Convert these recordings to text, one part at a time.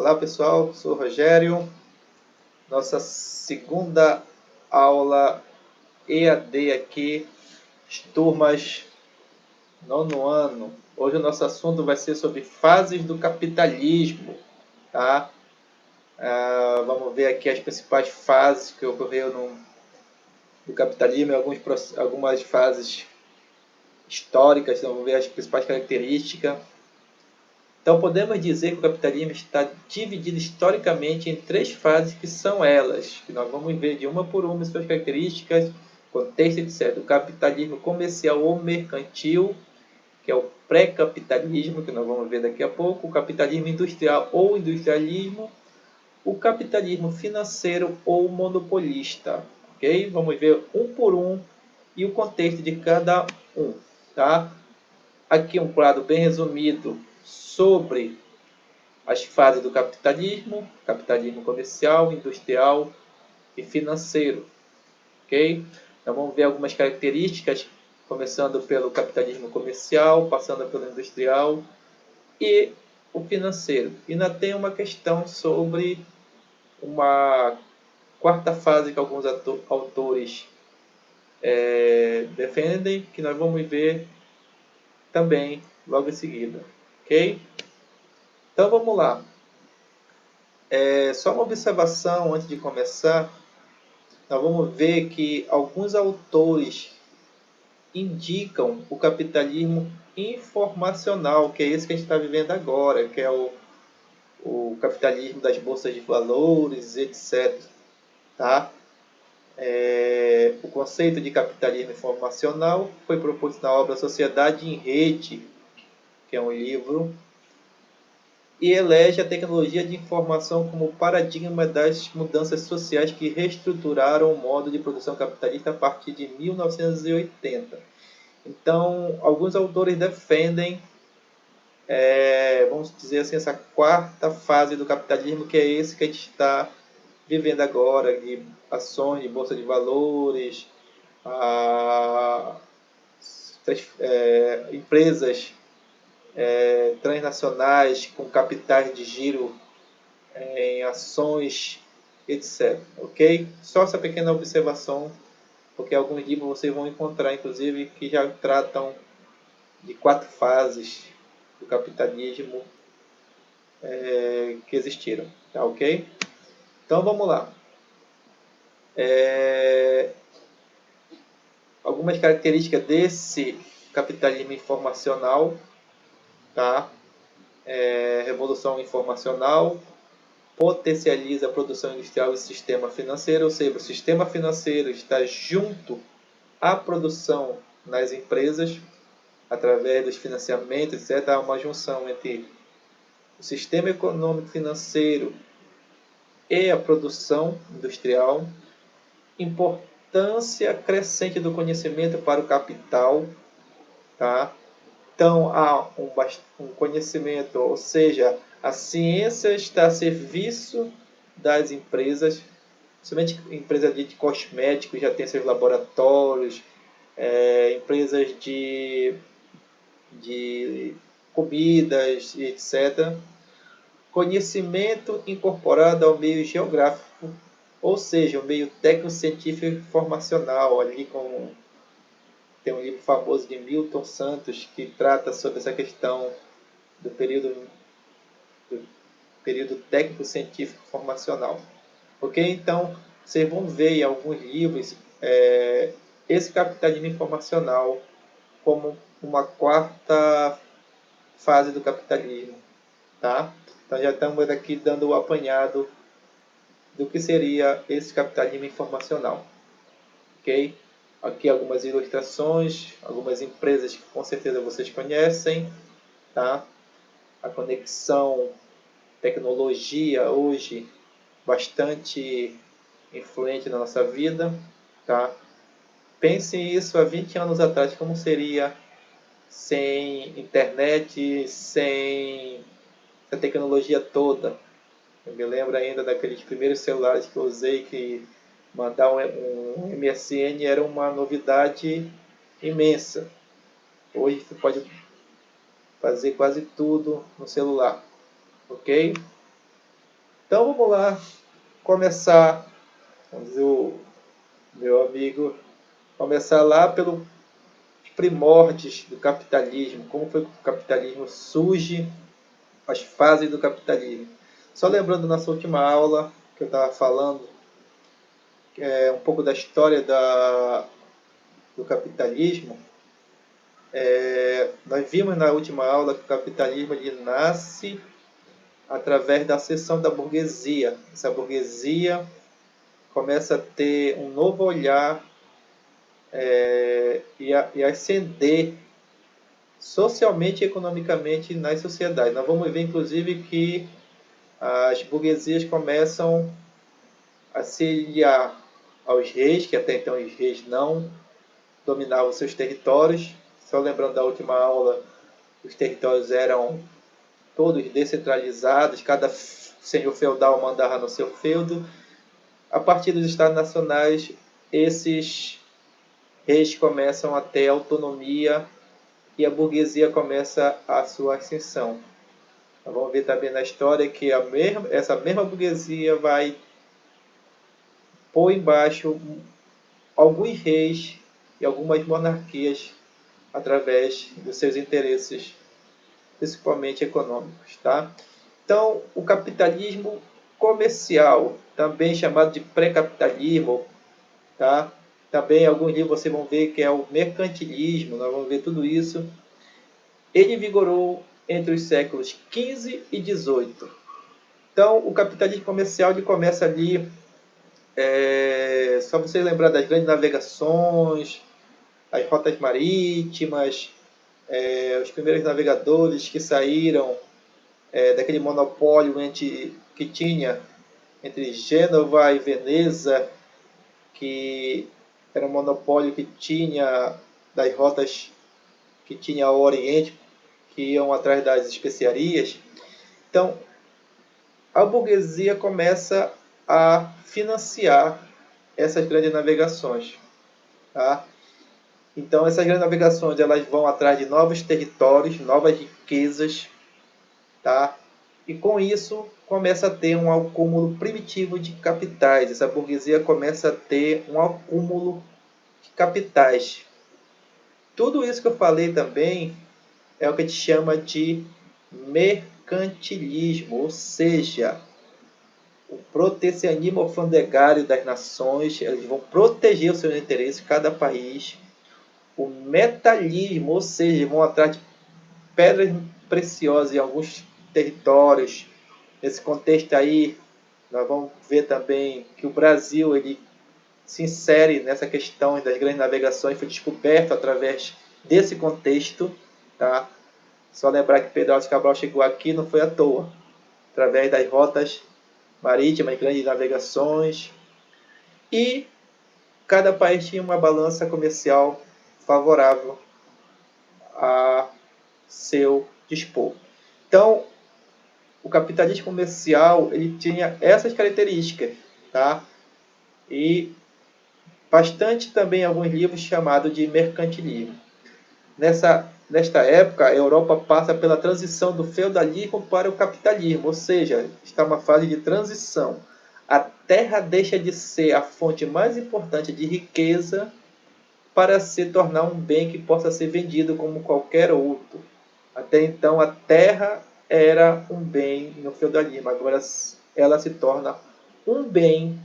Olá pessoal, sou o Rogério. Nossa segunda aula EAD aqui, turmas nono ano. Hoje o nosso assunto vai ser sobre fases do capitalismo, tá? Vamos ver aqui as principais fases que ocorreram do capitalismo e algumas fases históricas. Então, vamos ver as principais características. Então, podemos dizer que o capitalismo está dividido historicamente em três fases, que são elas, que nós vamos ver de uma por uma suas características, contexto, etc. O capitalismo comercial ou mercantil, que é o pré-capitalismo, que nós vamos ver daqui a pouco, o capitalismo industrial ou industrialismo, o capitalismo financeiro ou monopolista. Ok? Vamos ver um por um e o contexto de cada um. Tá? Aqui um quadro bem resumido sobre as fases do capitalismo: capitalismo comercial, industrial e financeiro. Ok? Então vamos ver algumas características, começando pelo capitalismo comercial, passando pelo industrial e o financeiro. E ainda tem uma questão sobre uma quarta fase que alguns autores defendem, que nós vamos ver também logo em seguida. Ok? Então vamos lá. Só uma observação antes de começar. Nós vamos ver que alguns autores indicam o capitalismo informacional, que é esse que a gente está vivendo agora, que é o capitalismo das bolsas de valores, etc. Tá? O conceito de capitalismo informacional foi proposto na obra Sociedade em Rede, que é um livro, e elege a tecnologia de informação como paradigma das mudanças sociais que reestruturaram o modo de produção capitalista a partir de 1980. Então, alguns autores defendem, vamos dizer assim, essa quarta fase do capitalismo, que é esse que a gente está vivendo agora, de ações de bolsa de valores, empresas transnacionais com capitais de giro em ações, etc. Ok? Só essa pequena observação, porque alguns livros vocês vão encontrar, inclusive, que já tratam de 4 fases do capitalismo que existiram. Tá ok? Então vamos lá. Algumas características desse capitalismo informacional, tá? Revolução informacional potencializa a produção industrial e sistema financeiro, ou seja, o sistema financeiro está junto à produção nas empresas, através dos financiamentos, etc. Há uma junção entre o sistema econômico financeiro e a produção industrial. Importância crescente do conhecimento para o capital, tá? Então, há um conhecimento, ou seja, a ciência está a serviço das empresas, principalmente empresas de cosméticos, já tem seus laboratórios, empresas de comidas, etc. Conhecimento incorporado ao meio geográfico, ou seja, o meio técnico-científico e informacional, ali com tem um livro famoso de Milton Santos que trata sobre essa questão do período técnico-científico formacional. Ok? Então, vocês vão ver em alguns livros esse capitalismo informacional como uma quarta fase do capitalismo. Tá? Então, já estamos aqui dando o apanhado do que seria esse capitalismo informacional. Ok? Aqui algumas ilustrações, algumas empresas que com certeza vocês conhecem, tá? A conexão tecnologia hoje bastante influente na nossa vida, tá? Pense isso há 20 anos atrás, como seria sem internet, sem essa tecnologia toda. Eu me lembro ainda daqueles primeiros celulares que eu usei, que mandar um MSN era uma novidade imensa. Hoje você pode fazer quase tudo no celular, ok? Então vamos lá começar, vamos dizer, o meu amigo, começar lá pelos primórdios do capitalismo, como foi que o capitalismo surge, as fases do capitalismo. Só lembrando nossa última aula que eu estava falando, um pouco da história do capitalismo. Nós vimos na última aula que o capitalismo ele nasce através da ascensão da burguesia. Essa burguesia começa a ter um novo olhar e ascender socialmente e economicamente nas sociedades. Nós vamos ver, inclusive, que as burguesias começam a se aliar aos reis, que até então os reis não dominavam seus territórios. Só lembrando da última aula, os territórios eram todos descentralizados, cada senhor feudal mandava no seu feudo. A partir dos estados nacionais, esses reis começam a ter autonomia e a burguesia começa a sua ascensão. Nós vamos ver também na história que essa mesma burguesia vai pôr embaixo alguns reis e algumas monarquias através dos seus interesses, principalmente econômicos. Tá? Então, o capitalismo comercial, também chamado de pré-capitalismo, tá? Também em alguns livros vocês vão ver que é o mercantilismo, nós vamos ver tudo isso. Ele vigorou entre os séculos XV e XVIII. Então, o capitalismo comercial ele começa ali, só você lembrar das grandes navegações, as rotas marítimas, os primeiros navegadores que saíram daquele monopólio que tinha entre Gênova e Veneza, que era um monopólio que tinha das rotas que tinha ao Oriente, que iam atrás das especiarias. Então, a burguesia começa a financiar essas grandes navegações. Tá? Então, essas grandes navegações elas vão atrás de novos territórios, novas riquezas, tá? E com isso começa a ter um acúmulo primitivo de capitais. Essa burguesia começa a ter um acúmulo de capitais. Tudo isso que eu falei também é o que a gente chama de mercantilismo, ou seja, o protecionismo alfandegário das nações, eles vão proteger os seus interesses, cada país. O metalismo, ou seja, vão atrás de pedras preciosas em alguns territórios. Nesse contexto aí, nós vamos ver também que o Brasil ele se insere nessa questão das grandes navegações, foi descoberto através desse contexto. Tá? Só lembrar que Pedro Álvares Cabral chegou aqui não foi à toa, através das rotas marítimas, grandes navegações, e cada país tinha uma balança comercial favorável a seu dispor. Então, o capitalismo comercial ele tinha essas características, tá? E bastante também alguns livros chamados de mercantilismo. Nesta época, a Europa passa pela transição do feudalismo para o capitalismo, ou seja, está uma fase de transição. A terra deixa de ser a fonte mais importante de riqueza para se tornar um bem que possa ser vendido como qualquer outro. Até então, a terra era um bem no feudalismo, agora ela se torna um bem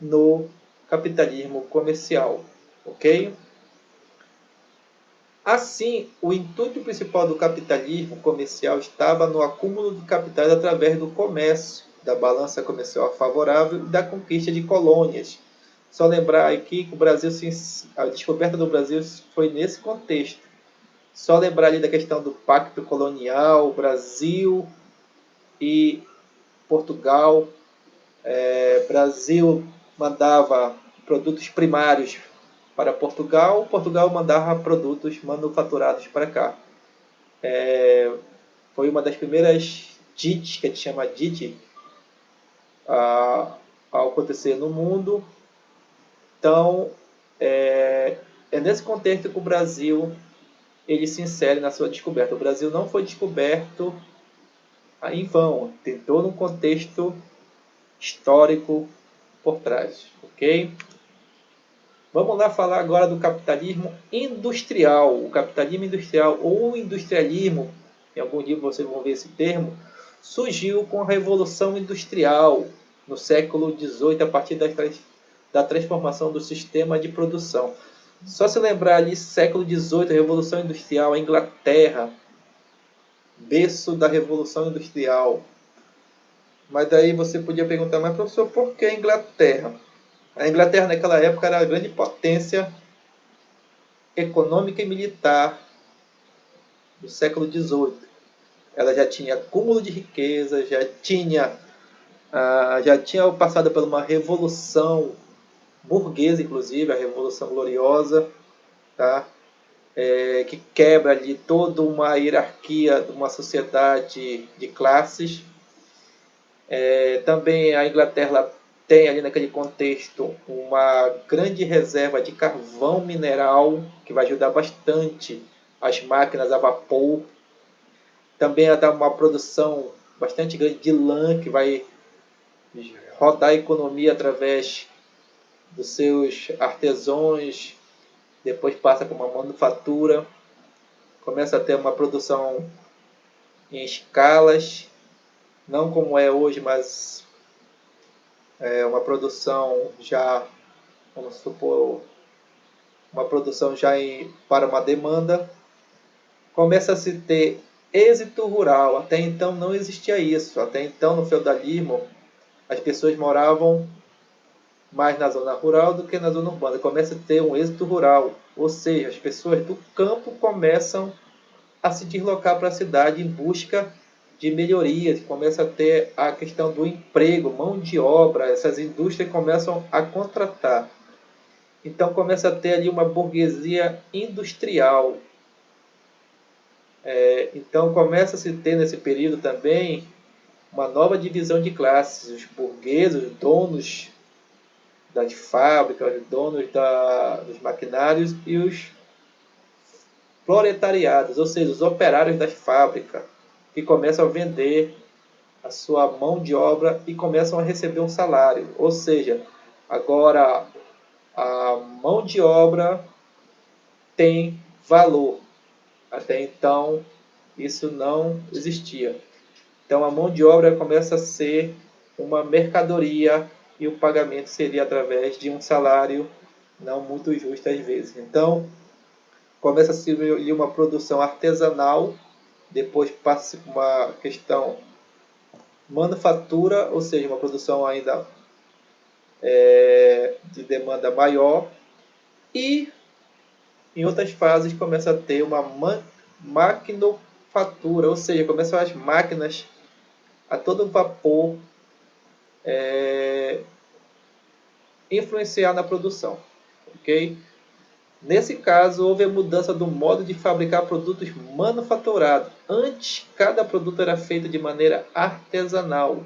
no capitalismo comercial, ok? Assim, o intuito principal do capitalismo comercial estava no acúmulo de capitais através do comércio, da balança comercial favorável e da conquista de colônias. Só lembrar aqui que a descoberta do Brasil foi nesse contexto. Só lembrar ali da questão do pacto colonial, Brasil e Portugal. Brasil mandava produtos primários para Portugal, Portugal mandava produtos manufaturados para cá. Foi uma das primeiras DIT, que a gente chama DIT, a acontecer no mundo. Então, é nesse contexto que o Brasil ele se insere na sua descoberta. O Brasil não foi descoberto em vão, tem todo um contexto histórico por trás, ok? Vamos lá falar agora do capitalismo industrial. O capitalismo industrial ou industrialismo, em algum dia vocês vão ver esse termo, surgiu com a Revolução Industrial no século XVIII, a partir da transformação do sistema de produção. Só se lembrar ali, século XVIII, Revolução Industrial, a Inglaterra, berço da Revolução Industrial. Mas daí você podia perguntar, mas professor, por que a Inglaterra? A Inglaterra naquela época era a grande potência econômica e militar do século XVIII. Ela já tinha acúmulo de riqueza, já tinha passado por uma revolução burguesa, inclusive, a Revolução Gloriosa, tá? Que quebra ali toda uma hierarquia de uma sociedade de classes. Também a Inglaterra tem ali naquele contexto uma grande reserva de carvão mineral que vai ajudar bastante as máquinas a vapor. Também ela dá uma produção bastante grande de lã que vai rodar a economia através dos seus artesãos, depois passa para uma manufatura, começa a ter uma produção em escalas, não como é hoje, mas é uma produção já, vamos supor, uma produção já para uma demanda. Começa a se ter êxito rural, até então não existia isso, até então no feudalismo as pessoas moravam mais na zona rural do que na zona urbana. Começa a ter um êxito rural, ou seja, as pessoas do campo começam a se deslocar para a cidade em busca de melhorias, começa a ter a questão do emprego, mão de obra, essas indústrias começam a contratar. Então começa a ter ali uma burguesia industrial. Então começa a se ter nesse período também uma nova divisão de classes, os burgueses, os donos das fábricas, os donos dos maquinários e os proletariados, ou seja, os operários das fábricas, que começam a vender a sua mão de obra e começam a receber um salário. Ou seja, agora a mão de obra tem valor. Até então isso não existia. Então a mão de obra começa a ser uma mercadoria e o pagamento seria através de um salário não muito justo às vezes. Então começa a ser uma produção artesanal, depois passa por uma questão manufatura, ou seja, uma produção ainda de demanda maior, e em outras fases começa a ter uma maquinofatura, ou seja, começam as máquinas a todo vapor influenciar na produção, ok? Nesse caso, houve a mudança do modo de fabricar produtos manufaturados. Antes, cada produto era feito de maneira artesanal,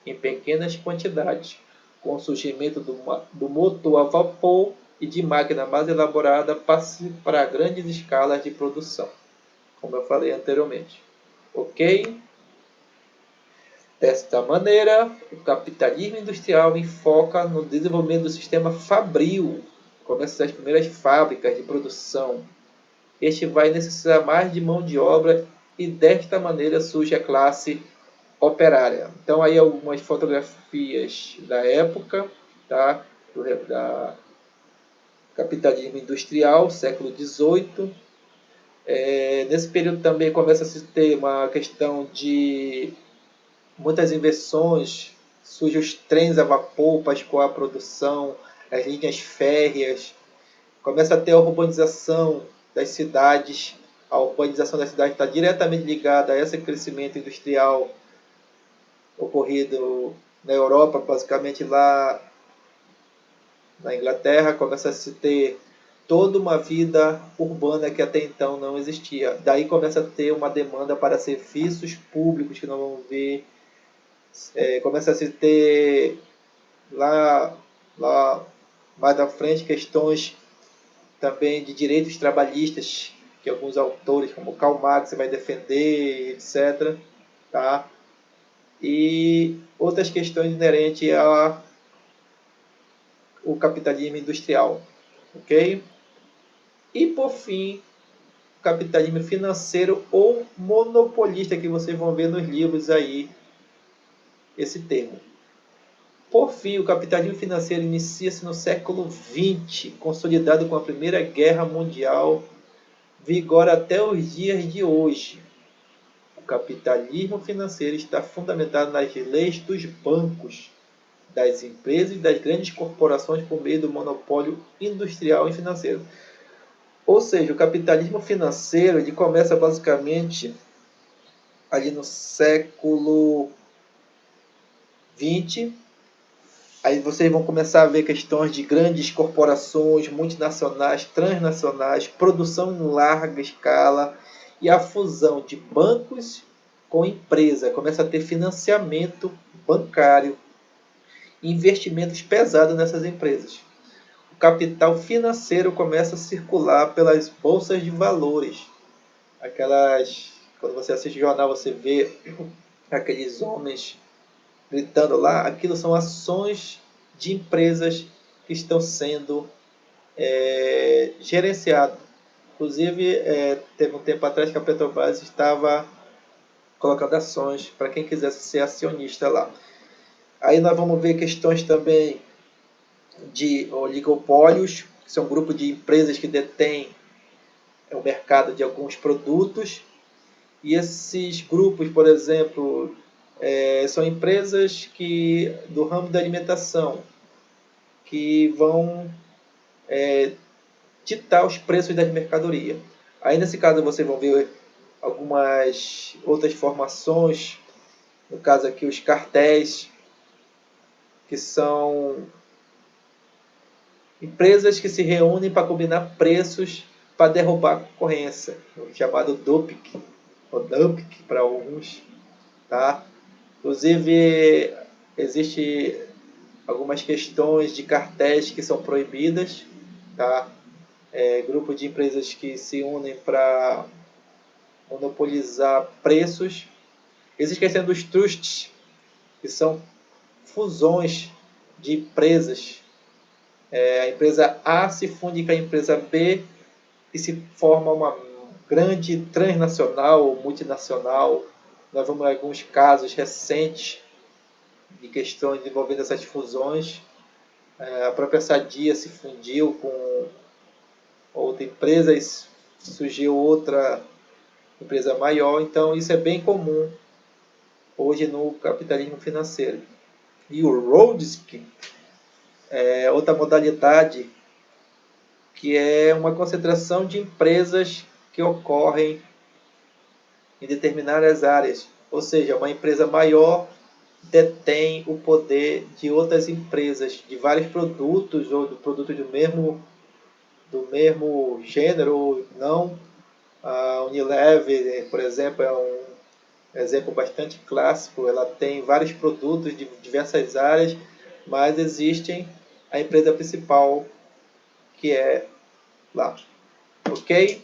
em pequenas quantidades. Com o surgimento do motor a vapor e de máquina mais elaborada, passe para grandes escalas de produção, como eu falei anteriormente. Ok? Desta maneira, o capitalismo industrial enfoca no desenvolvimento do sistema fabril, começam as primeiras fábricas de produção. Este vai necessitar mais de mão de obra e desta maneira surge a classe operária. Então aí algumas fotografias da época, tá? Da capitalismo industrial, século XVIII. Nesse período também começa a se ter uma questão de muitas invenções, surgem os trens a vapor para escoar a produção, as linhas férreas, começa a ter a urbanização das cidades. A urbanização das cidades está diretamente ligada a esse crescimento industrial ocorrido na Europa, basicamente lá na Inglaterra, começa a se ter toda uma vida urbana que até então não existia. Daí começa a ter uma demanda para serviços públicos que nós vamos ver. Começa a se ter lá mais à frente questões também de direitos trabalhistas, que alguns autores como Karl Marx vai defender, etc. Tá? e outras questões inerentes ao capitalismo industrial, ok? E por fim, capitalismo financeiro ou monopolista, que vocês vão ver nos livros aí esse termo. Por fim, o capitalismo financeiro inicia-se no século XX, consolidado com a Primeira Guerra Mundial, vigora até os dias de hoje. O capitalismo financeiro está fundamentado nas leis dos bancos, das empresas e das grandes corporações por meio do monopólio industrial e financeiro. Ou seja, o capitalismo financeiro ele começa basicamente ali no século XX. Aí vocês vão começar a ver questões de grandes corporações, multinacionais, transnacionais, produção em larga escala e a fusão de bancos com empresa. Começa a ter financiamento bancário, investimentos pesados nessas empresas. O capital financeiro começa a circular pelas bolsas de valores. Quando você assiste jornal, você vê aqueles homens gritando lá, aquilo são ações de empresas que estão sendo gerenciadas. Inclusive, teve um tempo atrás que a Petrobras estava colocando ações para quem quisesse ser acionista lá. Aí nós vamos ver questões também de oligopólios, que são um grupo de empresas que detêm o mercado de alguns produtos. E esses grupos, por exemplo, são empresas do ramo da alimentação, que vão ditar os preços das mercadorias. Aí nesse caso vocês vão ver algumas outras formações, no caso aqui os cartéis, que são empresas que se reúnem para combinar preços para derrubar a concorrência, o chamado DOPIC, ou DUPIC para alguns. Tá? Inclusive, existe algumas questões de cartéis que são proibidas, tá? Grupos de empresas que se unem para monopolizar preços. Existe a questão dos trusts, que são fusões de empresas. A empresa A se funde com a empresa B e se forma uma grande transnacional ou multinacional. Nós vamos ver alguns casos recentes de questões envolvendo essas fusões. A própria Sadia se fundiu com outra empresa e surgiu outra empresa maior. Então isso é bem comum hoje no capitalismo financeiro. E o Rhodes é outra modalidade, que é uma concentração de empresas que ocorrem em determinadas áreas. Ou seja, uma empresa maior detém o poder de outras empresas, de vários produtos, ou do produto do mesmo gênero, ou não. A Unilever, por exemplo, é um exemplo bastante clássico. Ela tem vários produtos de diversas áreas, mas existem a empresa principal, que é lá. Ok?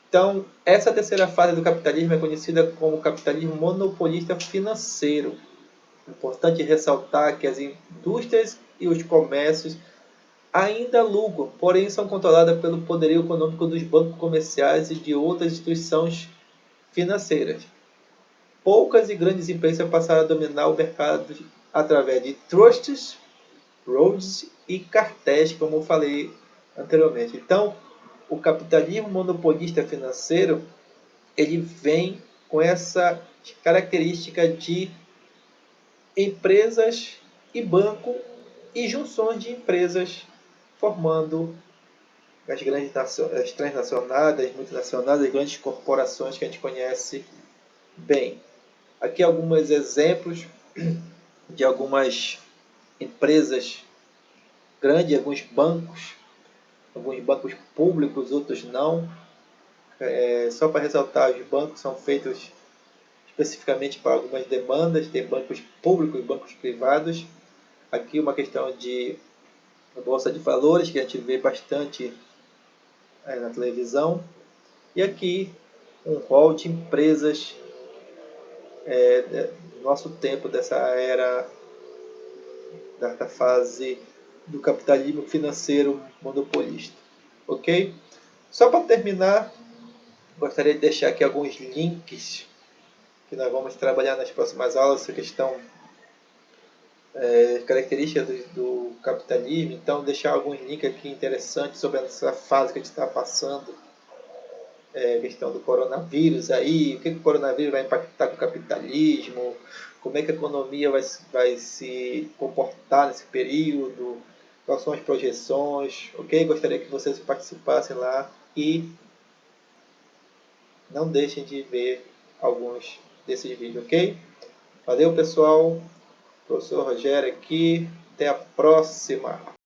Então, essa terceira fase do capitalismo é conhecida como capitalismo monopolista financeiro. Importante ressaltar que as indústrias e os comércios ainda lucram, porém são controladas pelo poderio econômico dos bancos comerciais e de outras instituições financeiras. Poucas e grandes empresas passaram a dominar o mercado através de trusts, roads e cartéis, como eu falei anteriormente. Então, o capitalismo monopolista financeiro ele vem com essa característica de empresas e banco e junções de empresas formando as transnacionais, as multinacionais, as grandes corporações que a gente conhece bem. Aqui alguns exemplos de algumas empresas grandes, alguns bancos públicos, outros não. Só para ressaltar, os bancos são feitos especificamente para algumas demandas, tem bancos públicos e bancos privados. Aqui uma questão de bolsa de valores, que a gente vê bastante na televisão. E aqui um rol de empresas nosso tempo, dessa era, da fase do capitalismo financeiro monopolista. Ok? Só para terminar, gostaria de deixar aqui alguns links que nós vamos trabalhar nas próximas aulas, essa questão, características do capitalismo. Então, deixar alguns links aqui interessantes sobre essa fase que a gente está passando, questão do coronavírus aí, o que o coronavírus vai impactar com o capitalismo, como é que a economia vai se comportar nesse período, quais são as projeções, ok? Gostaria que vocês participassem lá e não deixem de ver alguns desses vídeos, ok? Valeu, pessoal. Professor Rogério aqui. Até a próxima.